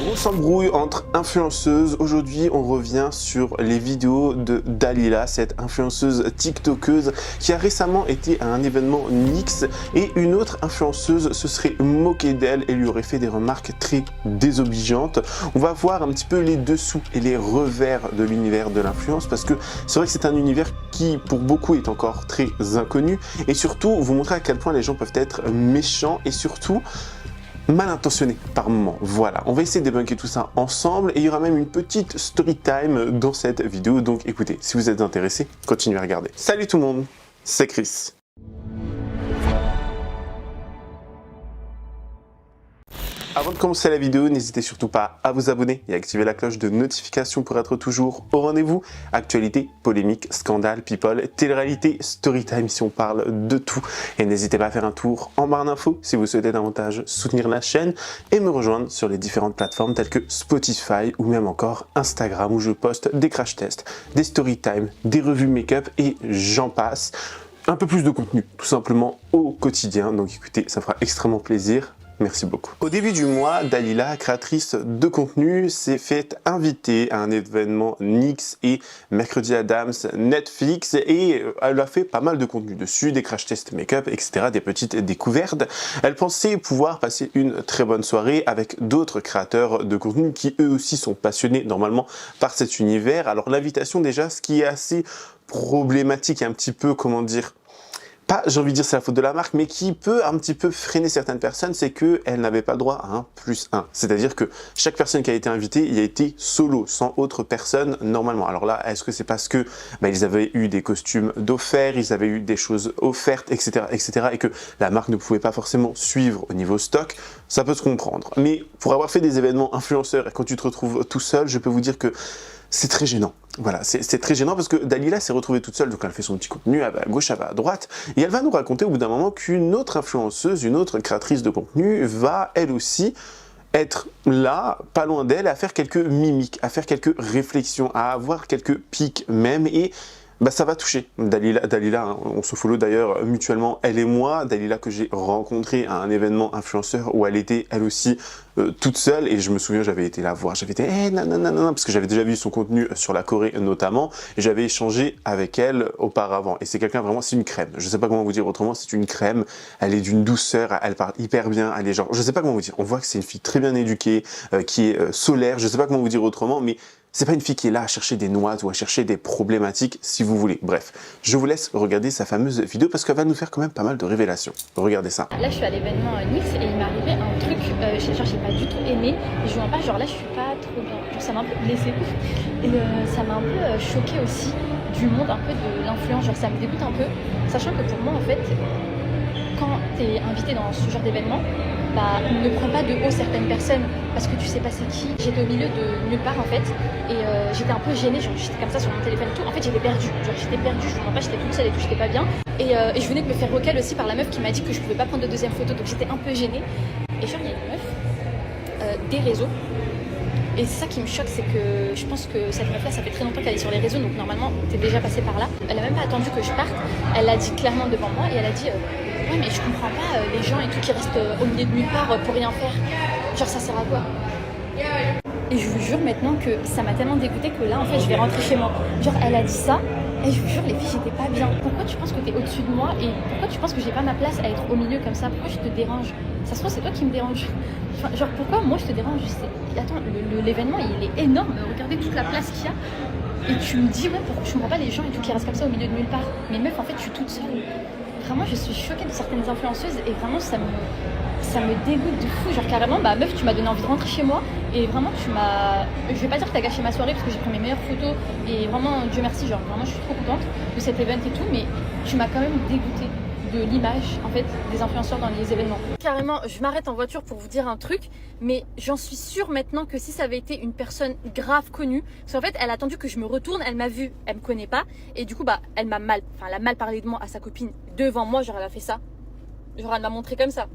Grosse embrouille entre influenceuses. Aujourd'hui, on revient sur les vidéos de Dalila, cette influenceuse tiktokeuse qui a récemment été à un événement NYX et une autre influenceuse se serait moquée d'elle et lui aurait fait des remarques très désobligeantes. On va voir un petit peu les dessous et les revers de l'univers de l'influence parce que c'est vrai que c'est un univers qui, pour beaucoup, est encore très inconnu et surtout vous montrer à quel point les gens peuvent être méchants et surtout mal intentionné par moment. Voilà, on va essayer de débunker tout ça ensemble et il y aura même une petite story time dans cette vidéo. Donc écoutez, si vous êtes intéressé, continuez à regarder. Salut tout le monde, c'est Chris. Avant de commencer la vidéo, n'hésitez surtout pas à vous abonner et à activer la cloche de notification pour être toujours au rendez-vous. Actualité, polémique, scandale, people, télé-réalité, storytime si on parle de tout. Et n'hésitez pas à faire un tour en barre d'infos si vous souhaitez davantage soutenir la chaîne et me rejoindre sur les différentes plateformes telles que Spotify ou même encore Instagram où je poste des crash tests, des storytime, des revues make-up et j'en passe. Un peu plus de contenu tout simplement au quotidien. Donc écoutez, ça fera extrêmement plaisir. Merci beaucoup. Au début du mois, Dalila, créatrice de contenu, s'est fait inviter à un événement NYX et Mercredi Adams Netflix et elle a fait pas mal de contenu dessus, des crash tests make-up, etc., des petites découvertes. Elle pensait pouvoir passer une très bonne soirée avec d'autres créateurs de contenu qui eux aussi sont passionnés normalement par cet univers. Alors l'invitation déjà, ce qui est assez problématique et un petit peu, comment dire, pas, j'ai envie de dire c'est la faute de la marque, mais qui peut un petit peu freiner certaines personnes, c'est qu'elles n'avaient pas le droit à un +1. C'est-à-dire que chaque personne qui a été invitée, il a été solo, sans autre personne normalement. Alors là, est-ce que c'est parce que ils avaient eu des costumes d'offert, ils avaient eu des choses offertes, etc., etc., et que la marque ne pouvait pas forcément suivre au niveau stock? Ça peut se comprendre. Mais pour avoir fait des événements influenceurs et quand tu te retrouves tout seul, je peux vous dire que c'est très gênant. Voilà, c'est très gênant parce que Dalila s'est retrouvée toute seule, donc elle fait son petit contenu, elle va à gauche, elle va à droite, et elle va nous raconter au bout d'un moment qu'une autre influenceuse, une autre créatrice de contenu va elle aussi être là, pas loin d'elle, à faire quelques mimiques, à faire quelques réflexions, à avoir quelques pics même, et ça va toucher Dalila, hein, on se follow d'ailleurs mutuellement, elle et moi, Dalila que j'ai rencontré à un événement influenceur où elle était elle aussi toute seule et je me souviens j'avais été la voir, j'avais été non, parce que j'avais déjà vu son contenu sur la Corée notamment et j'avais échangé avec elle auparavant et c'est quelqu'un vraiment, c'est une crème, je sais pas comment vous dire autrement, c'est une crème, elle est d'une douceur, elle parle hyper bien, elle est genre, je sais pas comment vous dire, on voit que c'est une fille très bien éduquée, qui est solaire, je sais pas comment vous dire autrement, mais c'est pas une fille qui est là à chercher des noises ou à chercher des problématiques si vous voulez. Bref, je vous laisse regarder sa fameuse vidéo parce qu'elle va nous faire quand même pas mal de révélations. Regardez ça. Là je suis à l'événement NYX et il m'est arrivé un truc, j'ai pas du tout aimé. Et je vois pas, genre là je suis pas trop bien. Genre ça m'a un peu blessée. Et ça m'a un peu choquée aussi du monde un peu de l'influence. Genre ça me dégoûte un peu. Sachant que pour moi en fait, quand t'es invité dans ce genre d'événement, ne prends pas de haut certaines personnes parce que tu sais pas c'est qui. J'étais au milieu de nulle part en fait et j'étais un peu gênée, genre j'étais comme ça sur mon téléphone et tout. En fait j'étais perdue, je comprends pas, j'étais toute seule et tout, j'étais pas bien. Et je venais de me faire recal aussi par la meuf qui m'a dit que je pouvais pas prendre de deuxième photo, donc j'étais un peu gênée. Et genre il y a une meuf des réseaux. Et c'est ça qui me choque, c'est que je pense que cette meuf là ça fait très longtemps qu'elle est sur les réseaux, donc normalement t'es déjà passée par là. Elle a même pas attendu que je parte, elle l'a dit clairement devant moi et elle a dit ouais mais je comprends pas les gens et tout qui restent au milieu de nulle part pour rien faire, genre ça sert à quoi? Et je vous jure maintenant que ça m'a tellement dégoûtée que là en fait je vais rentrer chez moi. Genre elle a dit ça et je vous jure les filles j'étais pas bien. Pourquoi tu penses que t'es au-dessus de moi et pourquoi tu penses que j'ai pas ma place à être au milieu comme ça? Pourquoi je te dérange? Ça se trouve c'est toi qui me dérange. Enfin, genre pourquoi moi je te dérange? Attends, l'événement il est énorme, regardez toute la place qu'il y a. Et tu me dis ouais pourquoi je comprends pas les gens et tout qui restent comme ça au milieu de nulle part. Mais meuf en fait je suis toute seule. Vraiment je suis choquée de certaines influenceuses et vraiment ça me dégoûte de fou. Genre carrément meuf tu m'as donné envie de rentrer chez moi et vraiment je vais pas dire que t'as gâché ma soirée parce que j'ai pris mes meilleures photos et vraiment Dieu merci, genre vraiment je suis trop contente de cet event et tout, mais tu m'as quand même dégoûtée de l'image en fait des influenceurs dans les événements. Carrément je m'arrête en voiture pour vous dire un truc, mais j'en suis sûre maintenant que si ça avait été une personne grave connue, parce qu'en fait elle a attendu que je me retourne, elle m'a vu, elle me connaît pas et du coup elle a mal parlé de moi à sa copine devant moi, genre elle a fait ça, genre elle m'a montré comme ça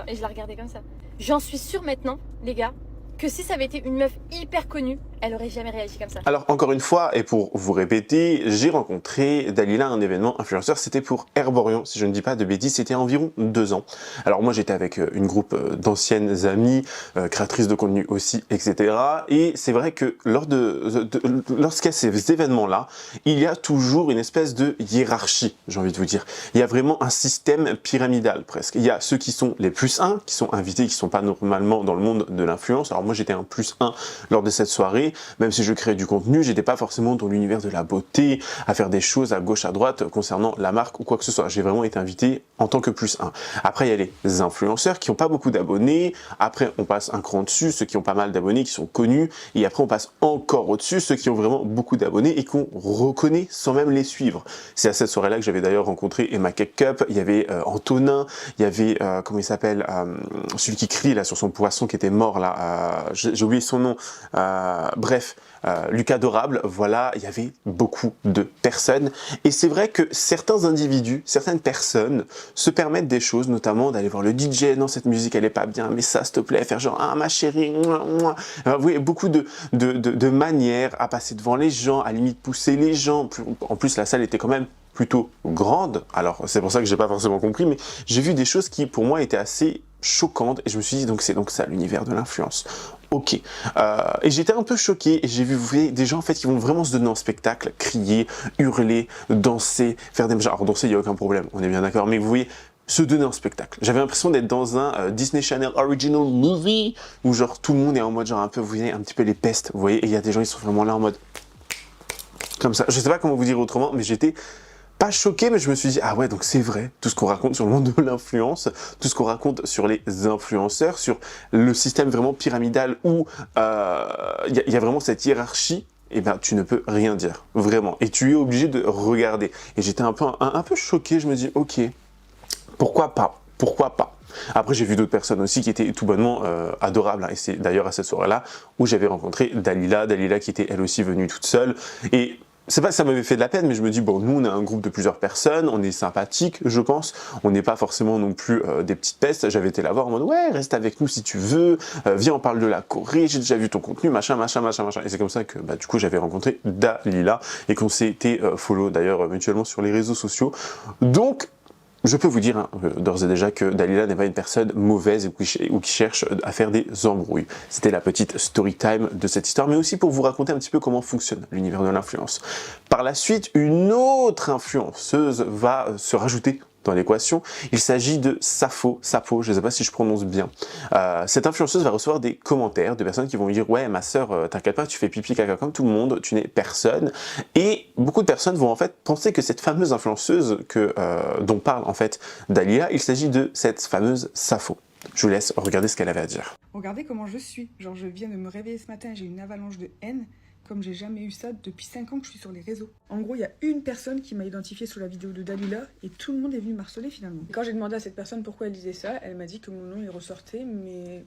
et je la regardais comme ça. J'en suis sûre maintenant les gars que si ça avait été une meuf hyper connue, elle aurait jamais réagi comme ça. Alors encore une fois, et pour vous répéter, j'ai rencontré Dalila à un événement influenceur, c'était pour Herborian, si je ne dis pas de bêtises, c'était environ 2 ans. Alors moi j'étais avec une groupe d'anciennes amies, créatrices de contenu aussi, etc. Et c'est vrai que lorsqu'il y a ces événements-là, il y a toujours une espèce de hiérarchie, j'ai envie de vous dire. Il y a vraiment un système pyramidal presque. Il y a ceux qui sont les +1, qui sont invités, qui ne sont pas normalement dans le monde de l'influence. Alors moi j'étais un +1 lors de cette soirée. Même si je créais du contenu, j'étais pas forcément dans l'univers de la beauté, à faire des choses à gauche à droite concernant la marque ou quoi que ce soit. J'ai vraiment été invité en tant que +1. Après, il y a les influenceurs qui n'ont pas beaucoup d'abonnés. Après, on passe un cran dessus, ceux qui ont pas mal d'abonnés, qui sont connus. Et après, on passe encore au-dessus, ceux qui ont vraiment beaucoup d'abonnés et qu'on reconnaît sans même les suivre. C'est à cette soirée-là que j'avais d'ailleurs rencontré Emma Cake Cup. Il y avait Antonin, il y avait, comment il s'appelle, celui qui crie là sur son poisson qui était mort là. J'ai oublié son nom. Bref, Lucas Dorable, voilà, il y avait beaucoup de personnes. Et c'est vrai que certains individus, certaines personnes se permettent des choses, notamment d'aller voir le DJ, non, cette musique, elle est pas bien, mais ça, s'il te plaît, faire genre, ah, ma chérie, mouah, mouah. Vous voyez, beaucoup de manières à passer devant les gens, à limite pousser les gens. En plus, la salle était quand même plutôt grande, alors c'est pour ça que j'ai pas forcément compris, mais j'ai vu des choses qui, pour moi, étaient assez choquantes, et je me suis dit, donc c'est donc ça l'univers de l'influence. Ok. Et j'étais un peu choqué, et j'ai vu, vous voyez, des gens en fait qui vont vraiment se donner en spectacle, crier, hurler, danser, faire des... Alors danser, il n'y a aucun problème, on est bien d'accord, mais vous voyez, se donner en spectacle. J'avais l'impression d'être dans un Disney Channel Original Movie, où genre tout le monde est en mode genre un peu, vous voyez, un petit peu les pestes, vous voyez, et il y a des gens qui sont vraiment là en mode... comme ça. Je sais pas comment vous dire autrement, mais j'étais... pas choqué, mais je me suis dit, ah ouais, donc c'est vrai, tout ce qu'on raconte sur le monde de l'influence, tout ce qu'on raconte sur les influenceurs, sur le système vraiment pyramidal où il y a vraiment cette hiérarchie, et ben tu ne peux rien dire, vraiment. Et tu es obligé de regarder. Et j'étais un peu choqué, je me dis, ok, pourquoi pas? Pourquoi pas? Après, j'ai vu d'autres personnes aussi qui étaient tout bonnement adorables. Hein. Et c'est d'ailleurs à cette soirée-là où j'avais rencontré Dalila qui était elle aussi venue toute seule. Et c'est pas que ça m'avait fait de la peine, mais je me dis, bon, nous, on a un groupe de plusieurs personnes, on est sympathiques, je pense, on n'est pas forcément non plus des petites pestes. J'avais été la voir en mode, ouais, reste avec nous si tu veux, viens, on parle de la Corée, j'ai déjà vu ton contenu, machin. Et c'est comme ça que, bah, du coup, j'avais rencontré Dalila et qu'on s'est été follow, d'ailleurs, mutuellement sur les réseaux sociaux. Donc, je peux vous dire hein, d'ores et déjà que Dalila n'est pas une personne mauvaise ou qui cherche à faire des embrouilles. C'était la petite story time de cette histoire, mais aussi pour vous raconter un petit peu comment fonctionne l'univers de l'influence. Par la suite, une autre influenceuse va se rajouter dans l'équation. Il s'agit de Sappho, je ne sais pas si je prononce bien. Cette influenceuse va recevoir des commentaires de personnes qui vont lui dire « Ouais, ma sœur, t'inquiète pas, tu fais pipi caca comme tout le monde, tu n'es personne. » Et beaucoup de personnes vont en fait penser que cette fameuse influenceuse dont parle en fait Dalila, il s'agit de cette fameuse Sappho. Je vous laisse regarder ce qu'elle avait à dire. Regardez comment je suis. Genre, je viens de me réveiller ce matin, j'ai une avalanche de haine. Comme j'ai jamais eu ça depuis 5 ans que je suis sur les réseaux. En gros, il y a une personne qui m'a identifié sous la vidéo de Dalila et tout le monde est venu m'harceler finalement. Et quand j'ai demandé à cette personne pourquoi elle disait ça, elle m'a dit que mon nom il ressortait, mais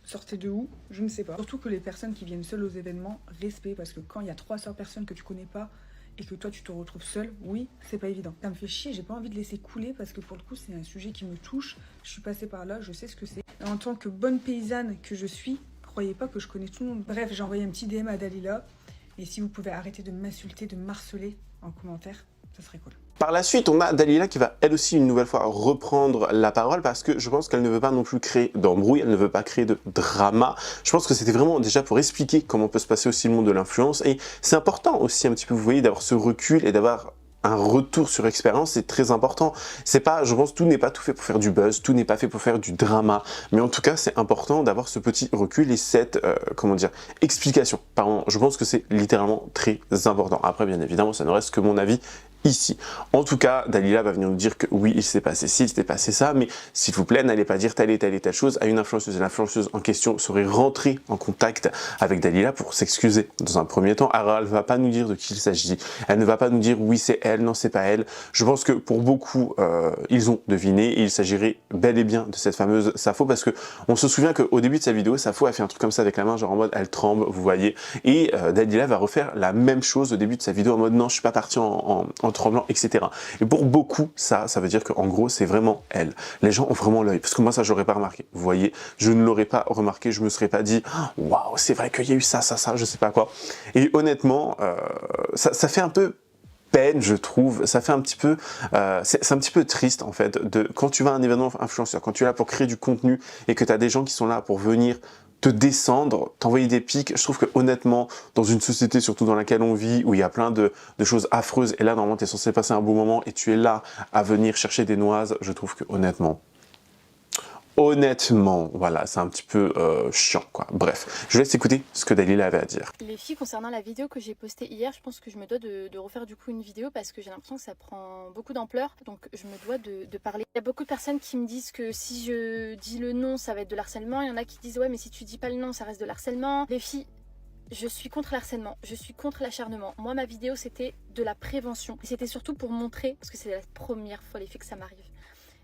sortait de où? Je ne sais pas. Surtout que les personnes qui viennent seules aux événements, respect, parce que quand il y a 300 personnes que tu connais pas et que toi tu te retrouves seule, oui, c'est pas évident. Ça me fait chier, j'ai pas envie de laisser couler parce que pour le coup c'est un sujet qui me touche. Je suis passée par là, je sais ce que c'est. En tant que bonne paysanne que je suis, croyez pas que je connais tout le monde. Bref, j'ai envoyé un petit DM à Dalila. Et si vous pouvez arrêter de m'insulter, de m'harceler en commentaire, ça serait cool. Par la suite, on a Dalila qui va elle aussi une nouvelle fois reprendre la parole parce que je pense qu'elle ne veut pas non plus créer d'embrouille, elle ne veut pas créer de drama. Je pense que c'était vraiment déjà pour expliquer comment peut se passer aussi le monde de l'influence. Et c'est important aussi un petit peu, vous voyez, d'avoir ce recul et d'avoir un retour sur expérience, c'est très important. C'est pas, je pense, tout n'est pas tout fait pour faire du buzz, tout n'est pas fait pour faire du drama, mais en tout cas, c'est important d'avoir ce petit recul et cette, comment dire, explication. Pardon, je pense que c'est littéralement très important. Après, bien évidemment, ça ne reste que mon avis ici. En tout cas, Dalila va venir nous dire que oui, il s'est passé ci, il s'est passé ça, mais s'il vous plaît, n'allez pas dire telle et telle chose à une influenceuse. L'influenceuse en question serait rentrée en contact avec Dalila pour s'excuser dans un premier temps. Alors, elle ne va pas nous dire de qui il s'agit. Elle ne va pas nous dire oui, c'est elle, non, c'est pas elle. Je pense que pour beaucoup, ils ont deviné et il s'agirait bel et bien de cette fameuse Sappho parce que on se souvient qu'au début de sa vidéo, Sappho a fait un truc comme ça avec la main, genre en mode elle tremble, vous voyez. Et Dalila va refaire la même chose au début de sa vidéo en mode non, je suis pas partie en tremblant, etc. Et pour beaucoup, ça veut dire qu'en gros, c'est vraiment elle. Les gens ont vraiment l'œil. Parce que moi, ça, je l'aurais pas remarqué. Vous voyez, je ne l'aurais pas remarqué. Je me serais pas dit, waouh, c'est vrai qu'il y a eu ça, je sais pas quoi. Et honnêtement, ça fait un peu peine, je trouve. Ça fait un petit peu, c'est un petit peu triste en fait, quand tu vas à un événement influenceur, quand tu es là pour créer du contenu et que tu as des gens qui sont là pour venir te descendre, t'envoyer des pics. Je trouve que honnêtement, dans une société surtout dans laquelle on vit, où il y a plein de choses affreuses, et là normalement tu es censé passer un bon moment et tu es là à venir chercher des noises, je trouve que honnêtement, voilà, c'est un petit peu chiant, quoi. Bref, je laisse écouter ce que Dalila avait à dire. Les filles, concernant la vidéo que j'ai postée hier, je pense que je me dois de refaire du coup une vidéo parce que j'ai l'impression que ça prend beaucoup d'ampleur, donc je me dois de parler. Il y a beaucoup de personnes qui me disent que si je dis le nom, ça va être de l'harcèlement. Il y en a qui disent ouais, mais si tu dis pas le nom, ça reste de l'harcèlement. Les filles, je suis contre l'harcèlement, je suis contre l'acharnement. Moi, ma vidéo, c'était de la prévention. Et c'était surtout pour montrer, parce que c'est la première fois les filles que ça m'arrive.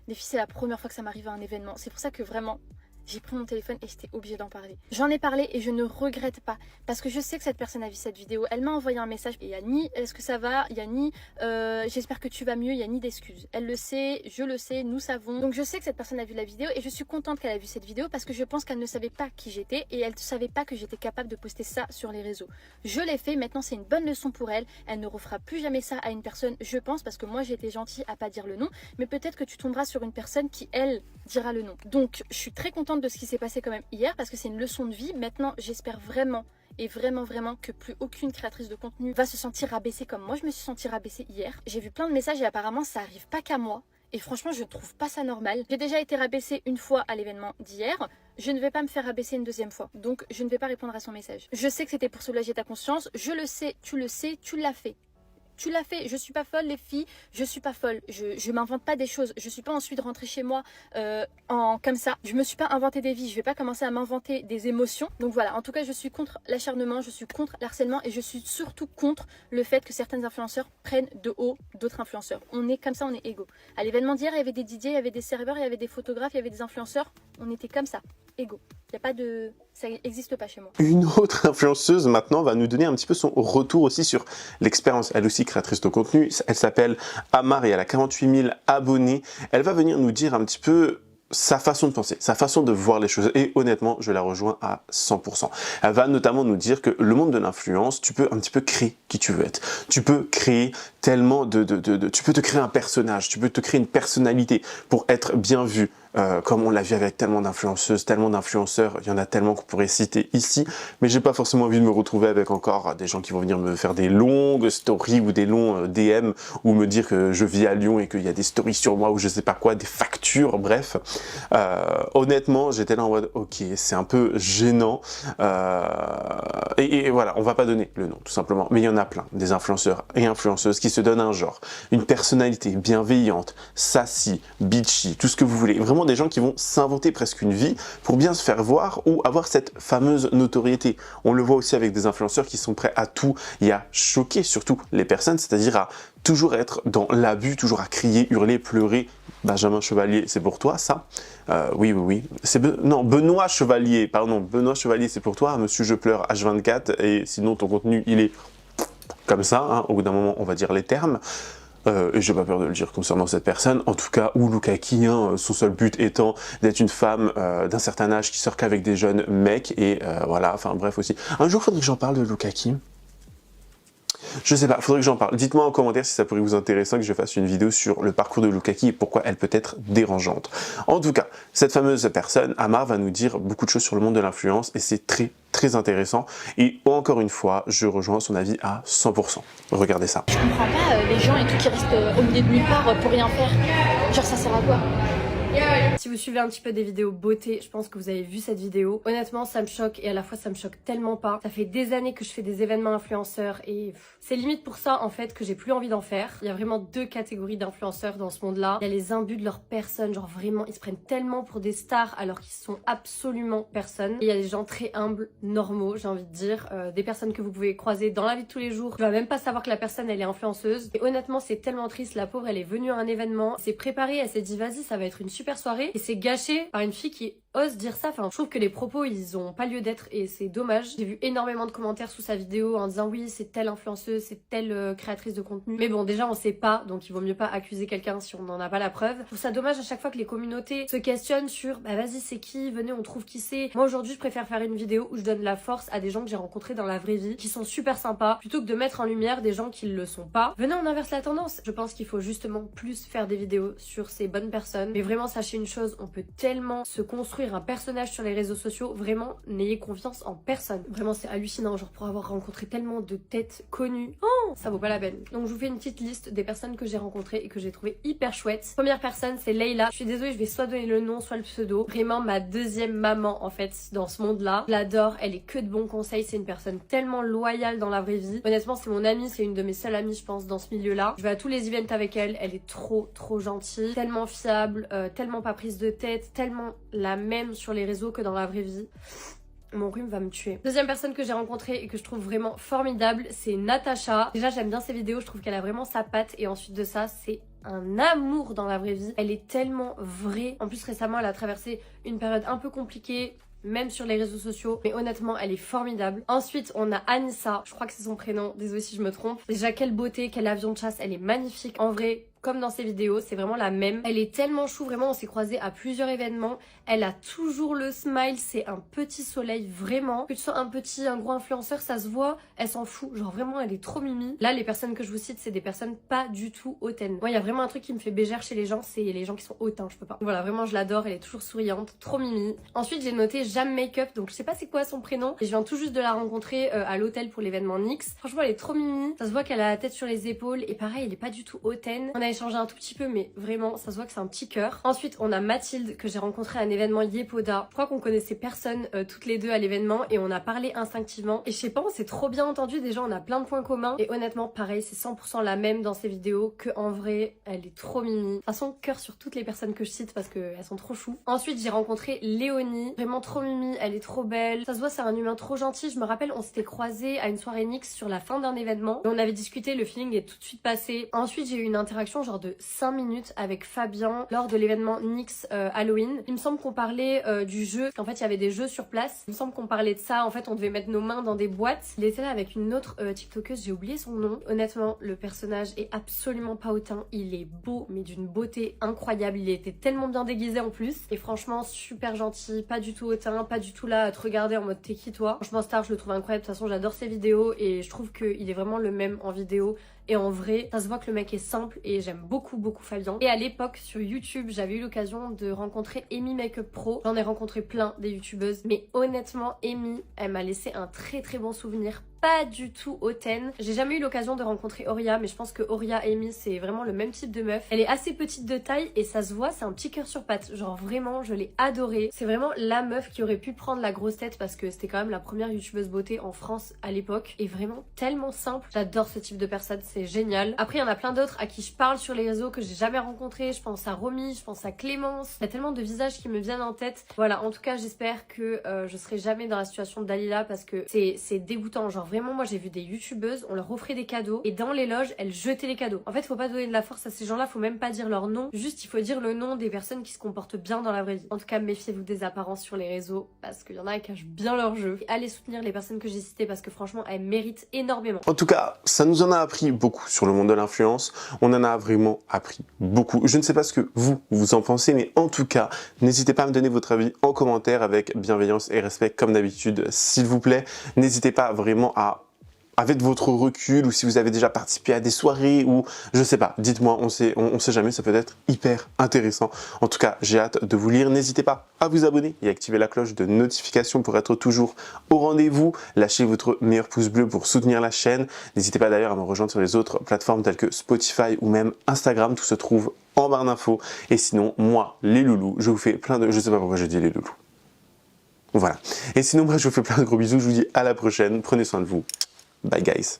Les filles, c'est la première fois que ça m'arrive à un événement. C'est pour ça que vraiment, j'ai pris mon téléphone et j'étais obligée d'en parler. J'en ai parlé et je ne regrette pas. Parce que je sais que cette personne a vu cette vidéo. Elle m'a envoyé un message. Et il n'y a ni « est-ce que ça va ?» Il n'y a ni « j'espère que tu vas mieux ?» Il n'y a ni d'excuses. Elle le sait, je le sais, nous savons. Donc je sais que cette personne a vu la vidéo et je suis contente qu'elle a vu cette vidéo parce que je pense qu'elle ne savait pas qui j'étais et elle ne savait pas que j'étais capable de poster ça sur les réseaux. Je l'ai fait, maintenant c'est une bonne leçon pour elle. Elle ne refera plus jamais ça à une personne, je pense, parce que moi j'ai été gentille à pas dire le nom. Mais peut-être que tu tomberas sur une personne qui, elle, dira le nom. Donc je suis très contente de ce qui s'est passé quand même hier parce que c'est une leçon de vie. Maintenant, j'espère vraiment et vraiment que plus aucune créatrice de contenu va se sentir rabaissée comme moi je me suis sentie rabaissée hier. J'ai vu plein de messages et apparemment ça arrive pas qu'à moi. Et franchement, je ne trouve pas ça normal. J'ai déjà été rabaissée une fois à l'événement d'hier. Je ne vais pas me faire rabaisser une deuxième fois. Donc, je ne vais pas répondre à son message. Je sais que c'était pour soulager ta conscience. Je le sais, tu l'as fait. Tu l'as fait, je suis pas folle les filles, je suis pas folle, je m'invente pas des choses, je suis pas ensuite rentrée chez moi comme ça, je me suis pas inventé des vies, je vais pas commencer à m'inventer des émotions. Donc voilà, en tout cas je suis contre l'acharnement, je suis contre l'harcèlement et je suis surtout contre le fait que certains influenceurs prennent de haut d'autres influenceurs. On est comme ça, on est égaux. À l'événement d'hier, il y avait des DJ, il y avait des serveurs, il y avait des photographes, il y avait des influenceurs, on était comme ça, égaux. Il y a pas de... ça n'existe pas chez moi. Une autre influenceuse maintenant va nous donner un petit peu son retour aussi sur l'expérience, elle aussi créatrice de contenu. Elle s'appelle Amar et elle a 48 000 abonnés. Elle va venir nous dire un petit peu sa façon de penser, sa façon de voir les choses et honnêtement je la rejoins à 100%. Elle va notamment nous dire que le monde de l'influence, tu peux un petit peu créer qui tu veux être. Tu peux créer tellement tu peux te créer un personnage, tu peux te créer une personnalité pour être bien vu. Comme on l'a vu avec tellement d'influenceuses, tellement d'influenceurs, il y en a tellement qu'on pourrait citer ici, mais j'ai pas forcément envie de me retrouver avec encore des gens qui vont venir me faire des longues stories ou des longs DM ou me dire que je vis à Lyon et qu'il y a des stories sur moi ou je sais pas quoi, des factures, bref. Honnêtement, j'étais là en mode ok, c'est un peu gênant et voilà, on va pas donner le nom tout simplement, mais il y en a plein, des influenceurs et influenceuses qui se donnent un genre, une personnalité bienveillante, sassy, bitchy, tout ce que vous voulez, vraiment des gens qui vont s'inventer presque une vie pour bien se faire voir ou avoir cette fameuse notoriété. On le voit aussi avec des influenceurs qui sont prêts à tout et à choquer surtout les personnes, c'est-à-dire à toujours être dans l'abus, toujours à crier, hurler, pleurer. Benjamin Chevalier, c'est pour toi ça? Oui. Non, Benoît Chevalier, pardon, Benoît Chevalier, c'est pour toi, monsieur je pleure H24, et sinon ton contenu il est comme ça, hein, au bout d'un moment on va dire les termes. Et j'ai pas peur de le dire concernant cette personne, en tout cas, ou Loukaki, hein, son seul but étant d'être une femme d'un certain âge qui sort qu'avec des jeunes mecs, et voilà, enfin bref aussi. Un jour, faudrait que j'en parle de Loukaki. Je sais pas, faudrait que j'en parle. Dites-moi en commentaire si ça pourrait vous intéresser que je fasse une vidéo sur le parcours de Loukaki et pourquoi elle peut être dérangeante. En tout cas, cette fameuse personne, Amar, va nous dire beaucoup de choses sur le monde de l'influence et c'est très intéressant. Et encore une fois, je rejoins son avis à 100%. Regardez ça. Je comprends pas les gens et tout qui restent au milieu de nulle part pour rien faire. Genre ça sert à quoi? Si vous suivez un petit peu des vidéos beauté, je pense que vous avez vu cette vidéo. Honnêtement, ça me choque et à la fois ça me choque tellement pas. Ça fait des années que je fais des événements influenceurs et c'est limite pour ça en fait que j'ai plus envie d'en faire. Il y a vraiment deux catégories d'influenceurs dans ce monde-là. Il y a les imbus de leur personne, genre vraiment ils se prennent tellement pour des stars alors qu'ils sont absolument personne. Et il y a des gens très humbles, normaux, j'ai envie de dire, des personnes que vous pouvez croiser dans la vie de tous les jours. Tu vas même pas savoir que la personne elle est influenceuse. Et honnêtement, c'est tellement triste. La pauvre, elle est venue à un événement, s'est préparée, elle s'est dit vas-y, ça va être une super soirée et c'est gâché par une fille qui est ose dire ça. Enfin, je trouve que les propos, ils ont pas lieu d'être et c'est dommage. J'ai vu énormément de commentaires sous sa vidéo en disant oui, c'est telle influenceuse, c'est telle créatrice de contenu. Mais bon, déjà, on sait pas, donc il vaut mieux pas accuser quelqu'un si on n'en a pas la preuve. Je trouve ça dommage à chaque fois que les communautés se questionnent sur bah vas-y, c'est qui, venez, on trouve qui c'est. Moi aujourd'hui, je préfère faire une vidéo où je donne la force à des gens que j'ai rencontrés dans la vraie vie, qui sont super sympas, plutôt que de mettre en lumière des gens qui le sont pas. Venez, on inverse la tendance. Je pense qu'il faut justement plus faire des vidéos sur ces bonnes personnes. Mais vraiment, sachez une chose, on peut tellement se construire un personnage sur les réseaux sociaux. Vraiment, n'ayez confiance en personne. Vraiment, c'est hallucinant. Genre, pour avoir rencontré tellement de têtes connues, oh, ça vaut pas la peine. Donc, je vous fais une petite liste des personnes que j'ai rencontrées et que j'ai trouvé hyper chouettes. Première personne, c'est Leila. Je suis désolée, je vais soit donner le nom, soit le pseudo. Vraiment ma deuxième maman, en fait, dans ce monde-là. Je l'adore, elle est que de bons conseils. C'est une personne tellement loyale dans la vraie vie. Honnêtement, c'est mon amie, c'est une de mes seules amies, je pense, dans ce milieu-là. Je vais à tous les events avec elle. Elle est trop gentille, tellement fiable, tellement pas prise de tête, tellement la même sur les réseaux que dans la vraie vie. Mon rhume va me tuer. Deuxième personne que j'ai rencontrée et que je trouve vraiment formidable, c'est Natacha. Déjà, j'aime bien ses vidéos, je trouve qu'elle a vraiment sa patte. Et ensuite de ça, c'est un amour dans la vraie vie. Elle est tellement vraie. En plus, récemment, elle a traversé une période un peu compliquée, même sur les réseaux sociaux, mais honnêtement elle est formidable. Ensuite on a Anissa, je crois que c'est son prénom, désolée si je me trompe. Déjà quelle beauté, quel avion de chasse, elle est magnifique. En vrai, comme dans ses vidéos, c'est vraiment la même. Elle est tellement chou, vraiment on s'est croisés à plusieurs événements. Elle a toujours le smile, c'est un petit soleil vraiment. Que tu sois un petit, un gros influenceur, ça se voit, elle s'en fout. Genre vraiment elle est trop mimi. Là les personnes que je vous cite, c'est des personnes pas du tout hautaines. Moi il y a vraiment un truc qui me fait bégère chez les gens, c'est les gens qui sont hautains, je peux pas. Voilà, vraiment je l'adore, elle est toujours souriante, trop mimi. Ensuite j'ai noté Jam Makeup, donc je sais pas c'est quoi son prénom. Et je viens tout juste de la rencontrer à l'hôtel pour l'événement NYX. Franchement elle est trop mimi, ça se voit qu'elle a la tête sur les épaules et pareil elle est pas du tout hautaine. On a échangé un tout petit peu mais vraiment ça se voit que c'est un petit cœur. Ensuite on a Mathilde que j'ai rencontrée à un événement Yepoda. Je crois qu'on connaissait personne toutes les deux à l'événement et on a parlé instinctivement. Et je sais pas, on s'est trop bien entendu, déjà on a plein de points communs. Et honnêtement pareil c'est 100% la même dans ses vidéos que en vrai. Elle est trop mimi. De toute façon cœur sur toutes les personnes que je cite parce qu'elles sont trop chou. Ensuite j'ai rencontré Léonie, vraiment trop mimi, elle est trop belle. Ça se voit c'est un humain trop gentil. Je me rappelle on s'était croisés à une soirée NYX sur la fin d'un événement. Et on avait discuté, le feeling est tout de suite passé. Ensuite j'ai eu une interaction genre de 5 minutes avec Fabien lors de l'événement NYX Halloween. Il me semble qu'on parlait du jeu, qu'en fait il y avait des jeux sur place. Il me semble qu'on parlait de ça, en fait on devait mettre nos mains dans des boîtes. Il était là avec une autre tiktokeuse, j'ai oublié son nom. Honnêtement le personnage est absolument pas hautain, il est beau mais d'une beauté incroyable, il était tellement bien déguisé en plus. Et franchement super gentil, pas du tout hautain, pas du tout là à te regarder en mode t'es qui toi. Franchement Star je le trouve incroyable, de toute façon j'adore ses vidéos et je trouve qu'il est vraiment le même en vidéo. Et en vrai, ça se voit que le mec est simple et j'aime beaucoup Fabien. Et à l'époque sur YouTube, j'avais eu l'occasion de rencontrer Amy Makeup Pro. J'en ai rencontré plein des youtubeuses, mais honnêtement Amy, elle m'a laissé un très bon souvenir. Pas du tout hautaine. J'ai jamais eu l'occasion de rencontrer Oria, mais je pense que Oria et Amy c'est vraiment le même type de meuf. Elle est assez petite de taille et ça se voit, c'est un petit cœur sur pattes. Genre vraiment, je l'ai adorée. C'est vraiment la meuf qui aurait pu prendre la grosse tête parce que c'était quand même la première youtubeuse beauté en France à l'époque. Et vraiment tellement simple. J'adore ce type de personne, c'est génial. Après, il y en a plein d'autres à qui je parle sur les réseaux que j'ai jamais rencontrés. Je pense à Romy, je pense à Clémence. Il y a tellement de visages qui me viennent en tête. Voilà, en tout cas, j'espère que je serai jamais dans la situation de Dalila parce que c'est dégoûtant. Genre vraiment, moi j'ai vu des youtubeuses, on leur offrait des cadeaux et dans les loges, elles jetaient les cadeaux. En fait, faut pas donner de la force à ces gens-là, faut même pas dire leur nom. Juste, il faut dire le nom des personnes qui se comportent bien dans la vraie vie. En tout cas, méfiez-vous des apparences sur les réseaux parce qu'il y en a qui cachent bien leur jeu. Et allez soutenir les personnes que j'ai citées parce que franchement, elles méritent énormément. En tout cas, ça nous en a appris beaucoup sur le monde de l'influence. On en a vraiment appris beaucoup. Je ne sais pas ce que vous en pensez, mais en tout cas, n'hésitez pas à me donner votre avis en commentaire avec bienveillance et respect comme d'habitude, s'il vous plaît. N'hésitez pas vraiment à, avec votre recul, ou si vous avez déjà participé à des soirées, ou je sais pas, dites-moi, on sait jamais, ça peut être hyper intéressant. En tout cas, j'ai hâte de vous lire. N'hésitez pas à vous abonner et activer la cloche de notification pour être toujours au rendez-vous. Lâchez votre meilleur pouce bleu pour soutenir la chaîne. N'hésitez pas d'ailleurs à me rejoindre sur les autres plateformes telles que Spotify ou même Instagram. Tout se trouve en barre d'infos. Et sinon, moi, les loulous, je vous fais plein de... Je sais pas pourquoi je dis les loulous. Voilà. Et sinon, moi, je vous fais plein de gros bisous. Je vous dis à la prochaine. Prenez soin de vous. Bye guys.